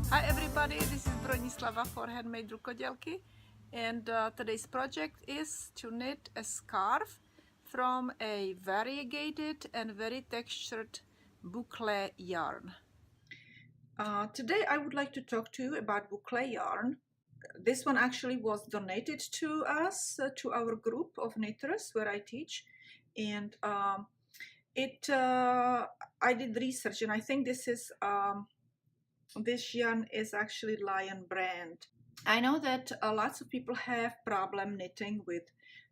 Hi everybody, this is Bronislava for HandMadeRukodelky, and today's project is to knit a scarf from a variegated and very textured boucle yarn. Today I would like to talk to you about boucle yarn. This one actually was donated to us, to our group of knitters where I teach, and I did research, and I think this yarn is actually Lion brand. I know that lots of people have problem knitting with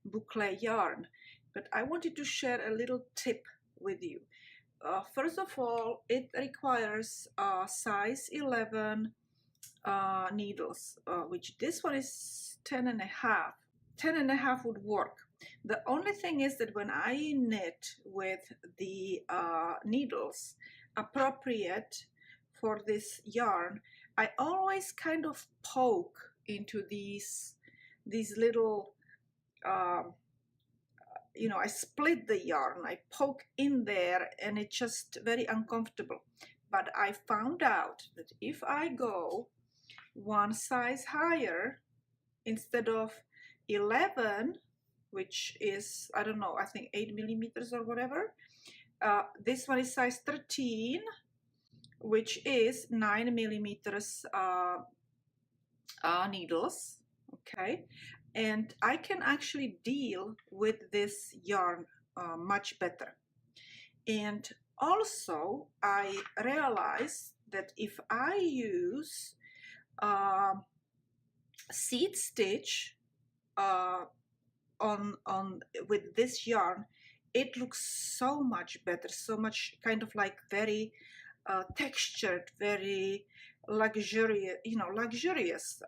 boucle yarn, but I wanted to share a little tip with you. First of all, it requires size 11 needles, which this one is 10 and a half. 10 and a half would work. The only thing is that when I knit with the needles appropriate for this yarn, I always kind of poke into these little, I split the yarn, I poke in there, and it's just very uncomfortable. But I found out that if I go one size higher, instead of 11, which is, I don't know, I think 8 millimeters or whatever, this one is size 13, which is 9 millimeters needles, okay? And I can actually deal with this yarn much better. And also, I realized that if I use seed stitch with this yarn, it looks so much better, so much kind of like very textured, very luxurious.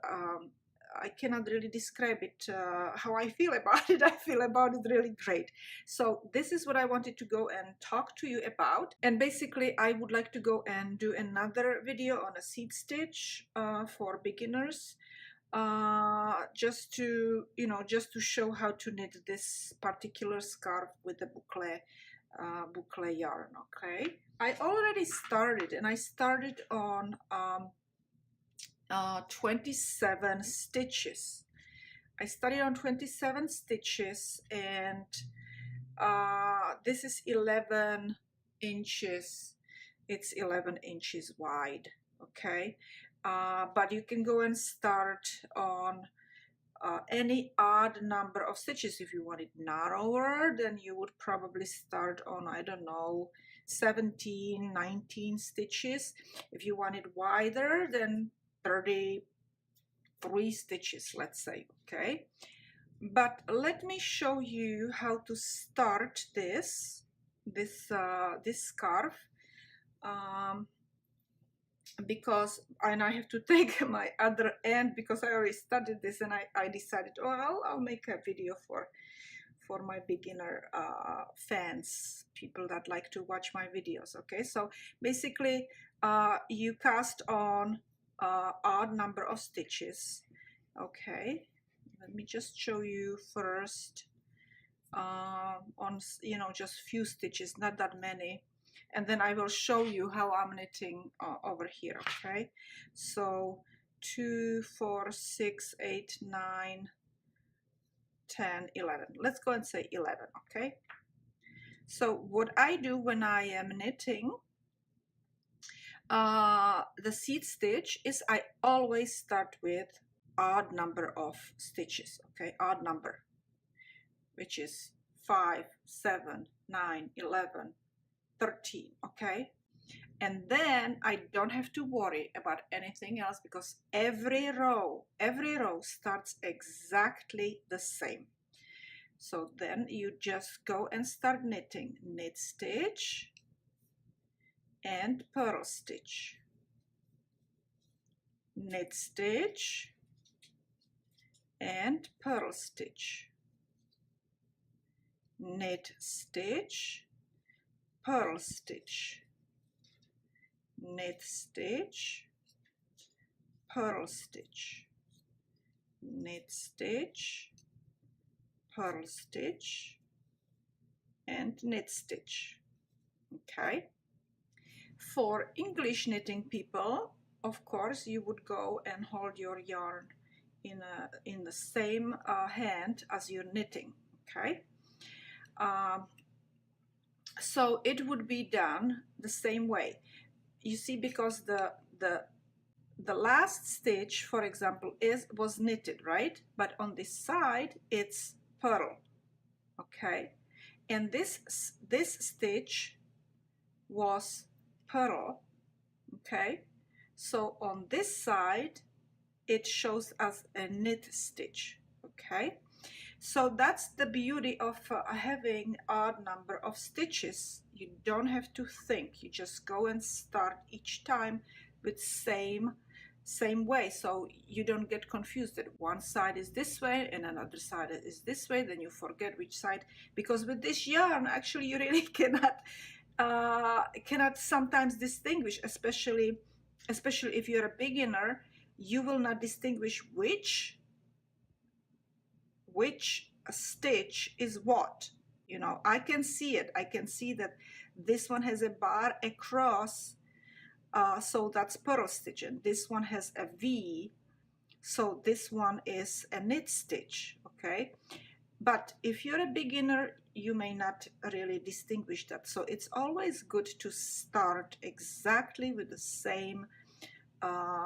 I cannot really describe it how I feel about it. I feel about it really great. So this is what I wanted to go and talk to you about. And basically I would like to go and do another video on a seed stitch for beginners, just to show how to knit this particular scarf with the boucle yarn. Okay, I already started, and I started on 27 stitches. I started on 27 stitches, and this is 11 inches. It's 11 inches wide. Okay, but you can go and start on any odd number of stitches. If you want it narrower, then you would probably start on, I don't know, 17, 19 stitches. If you want it wider, then 33 stitches, let's say. Okay, but let me show you how to start this scarf, because I have to take my other end, because I already started this, and I decided, oh, I'll make a video for my beginner fans, people that like to watch my videos. Okay, so basically you cast on odd number of stitches. Okay, let me just show you first on just few stitches, not that many, and then I will show you how I'm knitting over here. Okay, so 2, 4, 6, 8, 9, 10, 11. Let's go and say 11. Okay, so what I do when I am knitting the seed stitch is I always start with odd number of stitches. Okay, odd number, which is 5, 7, 9, 11, 13. Okay, and then I don't have to worry about anything else, because every row starts exactly the same. So then you just go and start knitting. Knit stitch and purl stitch, knit stitch and purl stitch, knit stitch, purl stitch, knit stitch, purl stitch, knit stitch, purl stitch, and knit stitch. Okay, for English knitting people, of course you would go and hold your yarn in the same hand as you're knitting, okay? So it would be done the same way. You see, because the last stitch, for example, was knitted, right? But on this side it's purl, okay? And this stitch was purl, okay? So on this side it shows as a knit stitch, okay? So that's the beauty of having odd number of stitches. You don't have to think, you just go and start each time with same way, so you don't get confused that one side is this way and another side is this way, then you forget which side, because with this yarn actually you really cannot sometimes distinguish, especially if you're a beginner. You will not distinguish which stitch is what. You know, I can see it. I can see that this one has a bar across, so that's purl stitch, and this one has a V, so this one is a knit stitch, okay? But if you're a beginner, you may not really distinguish that, so it's always good to start exactly with the same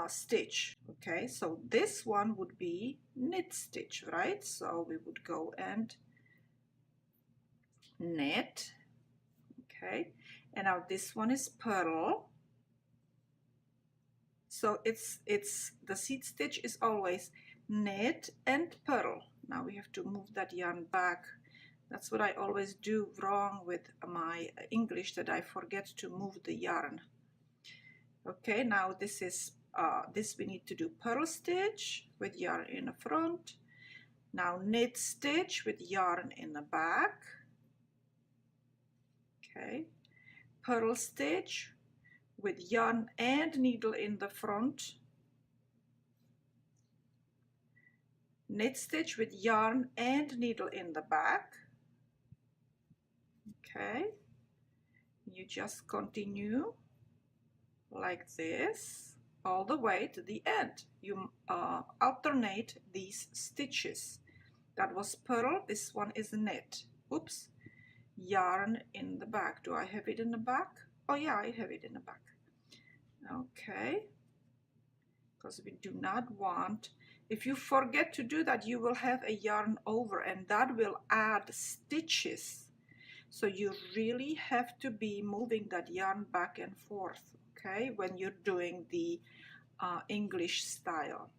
stitch, okay? So this one would be knit stitch, right? So we would go and knit, okay? And now this one is purl. So it's the seed stitch is always knit and purl. Now we have to move that yarn back. That's what I always do wrong with my English, that I forget to move the yarn. Okay, now this is this we need to do purl stitch with yarn in the front. Now knit stitch with yarn in the back. Okay, purl stitch with yarn and needle in the front. Knit stitch with yarn and needle in the back. Okay, you just continue like this all the way to the end. You alternate these stitches. That was purl, this one is knit. Oops, yarn in the back. Do I have it in the back? Oh yeah, I have it in the back. Okay, because we do not want, if you forget to do that, you will have a yarn over, and that will add stitches. So you really have to be moving that yarn back and forth, okay, when you're doing the English style.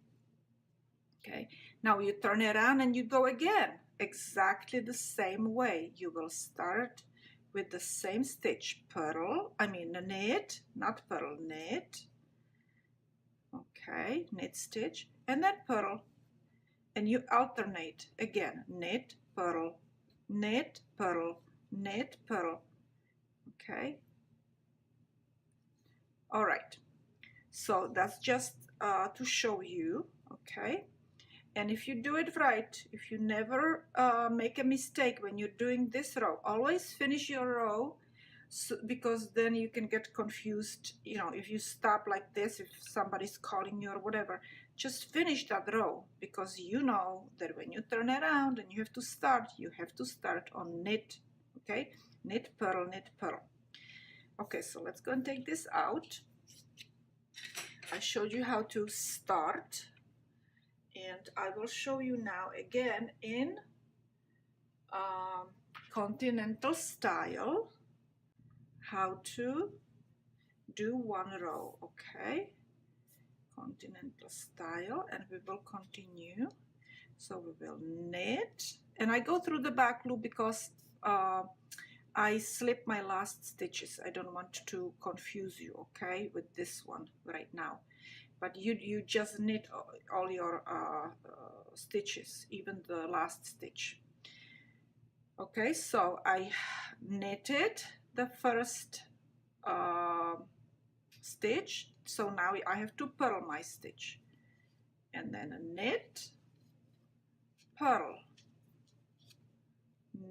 Okay, now you turn around and you go again exactly the same way. You will start with the same stitch, purl, I mean knit, not purl, knit. Okay, knit stitch and then purl, and you alternate again, knit, purl, knit, purl, knit, purl. Okay, all right, so that's just to show you, okay? And if you do it right, if you never make a mistake when you're doing this row, always finish your row, so, because then you can get confused, you know, if you stop like this, if somebody's calling you or whatever, just finish that row, because you know that when you turn around and you have to start on knit, okay? Knit, purl, knit, purl. Okay, so let's go and take this out. I showed you how to start, and I will show you now again in Continental style how to do one row, okay? Continental style, and we will continue. So we will knit, and I go through the back loop because I slip my last stitches. I don't want to confuse you, okay, with this one right now. But you just knit all your stitches, even the last stitch. Okay, so I knitted the first stitch, so now I have to purl my stitch, and then a knit, purl,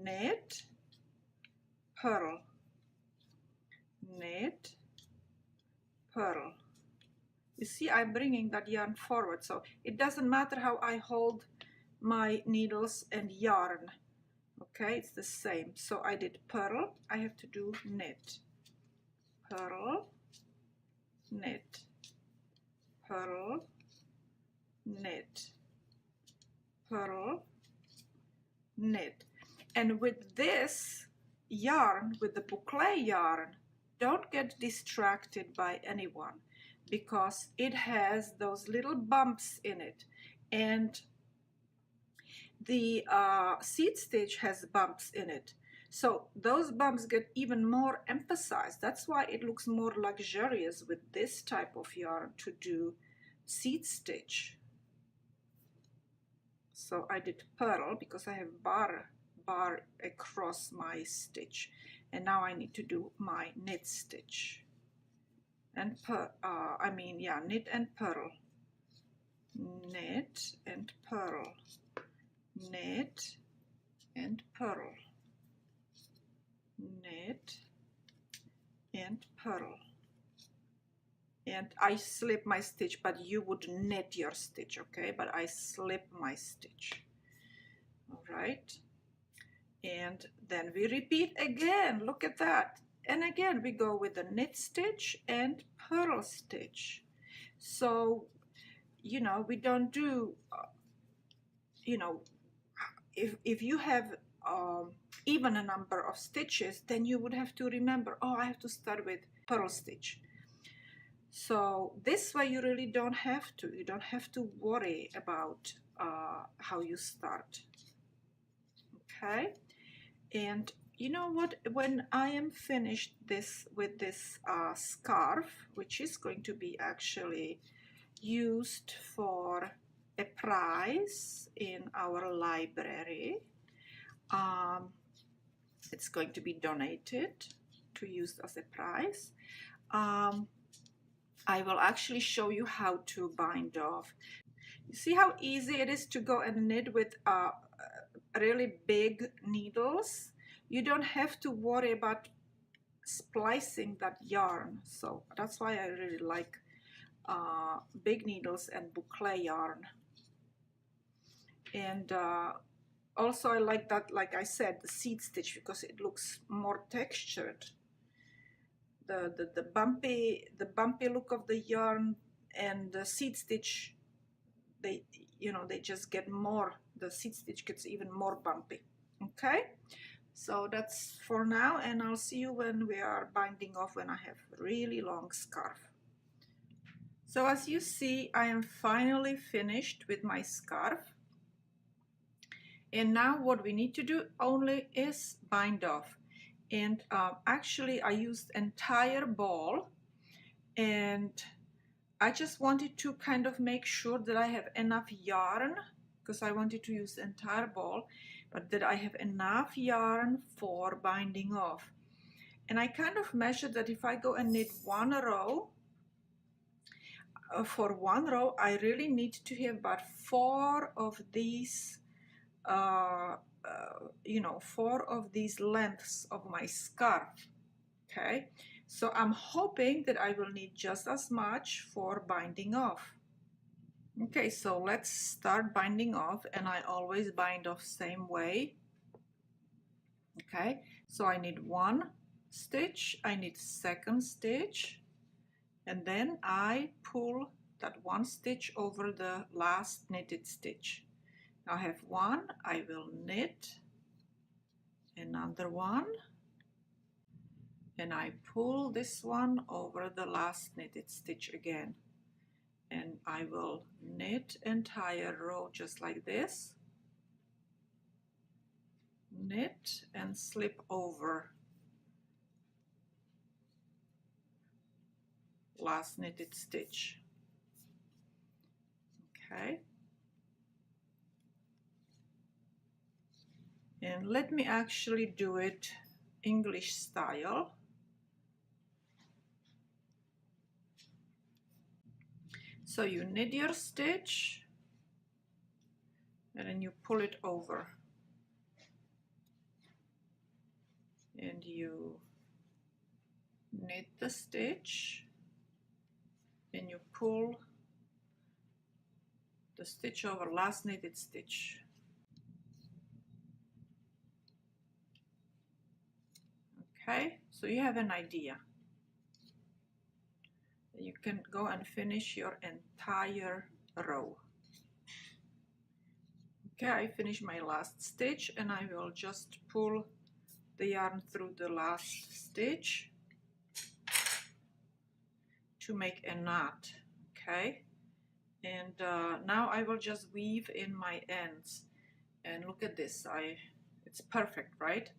knit, purl, knit, purl, You see, I'm bringing that yarn forward, so it doesn't matter how I hold my needles and yarn. Okay, it's the same. So I did purl, I have to do knit, purl, knit, purl, knit, purl, knit. And with this yarn, with the bouclée yarn, don't get distracted by anyone, because it has those little bumps in it, and the seed stitch has bumps in it, so those bumps get even more emphasized. That's why it looks more luxurious with this type of yarn to do seed stitch. So I did purl because I have bar across my stitch, and now I need to do my knit stitch and knit and purl, knit and purl, knit and purl, knit and purl. And I slip my stitch, but you would knit your stitch, okay? But I slip my stitch. All right. And then we repeat again. Look at that. And again, we go with the knit stitch and purl stitch. So, you know, we don't do, you know, if you have even a number of stitches, then you would have to remember, oh, I have to start with purl stitch. So this way you really don't have to. You don't have to worry about how you start. Okay, and you know what? When I am finished with this scarf, which is going to be actually used for a prize in our library, it's going to be donated to use as a prize. I will actually show you how to bind off. You see how easy it is to go and knit with really big needles? You don't have to worry about splicing that yarn. So that's why I really like big needles and bouclée yarn. And also I like that, like I said, the seed stitch, because it looks more textured. The bumpy look of the yarn and the seed stitch, they just get more, the seed stitch gets even more bumpy. Okay, so that's for now, and I'll see you when we are binding off, when I have a really long scarf. So as you see, I am finally finished with my scarf, and now what we need to do only is bind off. And actually I used entire ball, and I just wanted to kind of make sure that I have enough yarn, because I wanted to use the entire ball, but that I have enough yarn for binding off. And I kind of measured that if I go and knit one row, for one row I really need to have about 4 of these 4 of these lengths of my scarf. Okay, so I'm hoping that I will need just as much for binding off. Okay, so let's start binding off, and I always bind off same way. Okay, so I need 1 stitch, I need 2nd stitch, and then I pull that 1 stitch over the last knitted stitch. I have 1, I will knit another 1, and I pull this one over the last knitted stitch again, and I will knit entire row just like this, knit and slip over last knitted stitch. Okay, and let me actually do it English style. So you knit your stitch, and then you pull it over, and you knit the stitch, and you pull the stitch over last knitted stitch. Okay, so you have an idea. You can go and finish your entire row. Okay, I finished my last stitch and I will just pull the yarn through the last stitch to make a knot. Okay, and now I will just weave in my ends, and look at this, it's perfect, right?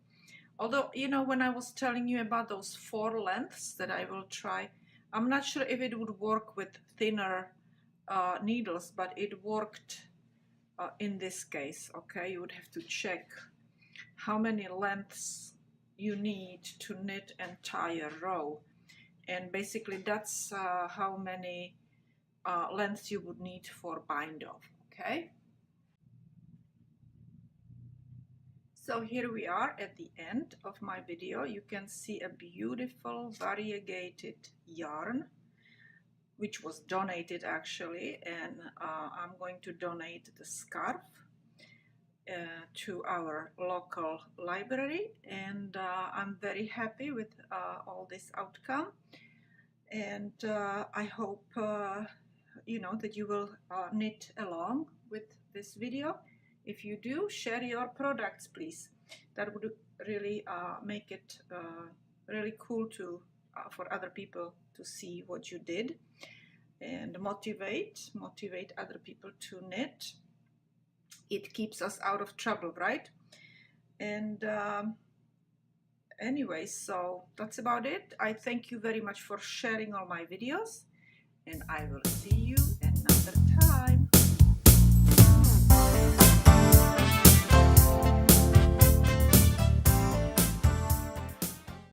Although, you know, when I was telling you about those 4 lengths that I will try, I'm not sure if it would work with thinner needles, but it worked in this case. Okay, you would have to check how many lengths you need to knit entire row, and basically that's how many lengths you would need for bind off. Okay, so here we are at the end of my video. You can see a beautiful variegated yarn which was donated actually, and I'm going to donate the scarf to our local library, and I'm very happy with all this outcome, and I hope you know that you will knit along with this video. If you do, share your products please. That would really make it really cool to for other people to see what you did, and motivate other people to knit. It keeps us out of trouble, right? And anyway, so that's about it. I thank you very much for sharing all my videos, and I will see you